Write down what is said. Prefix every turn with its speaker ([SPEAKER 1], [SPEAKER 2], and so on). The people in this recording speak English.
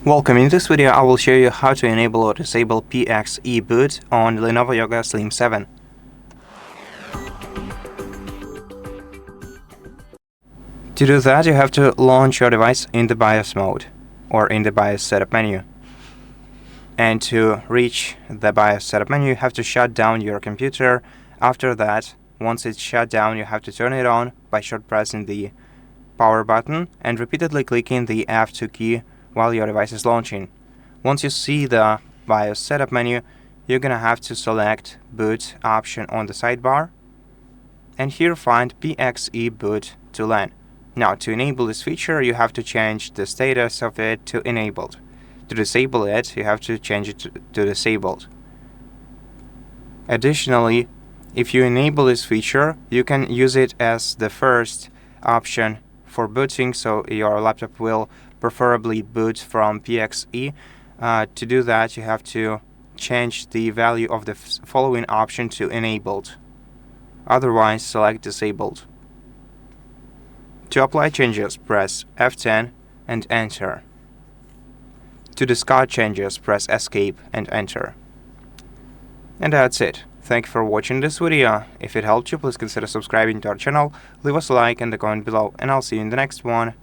[SPEAKER 1] Welcome. In this video, I will show you how to enable or disable PXE Boot on LENOVO Yoga Slim 7. To do that, you have to launch your device in the BIOS mode or in the BIOS setup menu. And to reach the BIOS setup menu, you have to shut down your computer. After that, once it's shut down, you have to turn it on by short pressing the power button and repeatedly clicking the F2 key while your device is launching. Once you see the BIOS setup menu, you're gonna have to select Boot option on the sidebar, and here find PXE Boot to LAN. Now, to enable this feature, you have to change the status of it to enabled. To disable it, you have to change it to disabled. Additionally, if you enable this feature, you can use it as the first option for booting, so your laptop will preferably boot from PXE. To do that, you have to change the value of the following option to enabled. Otherwise, select disabled. To apply changes, press F10 and enter. To discard changes, press escape and enter. And that's it. Thank you for watching this video. If it helped you, please consider subscribing to our channel, leave us a like and a comment below, and I'll see you in the next one.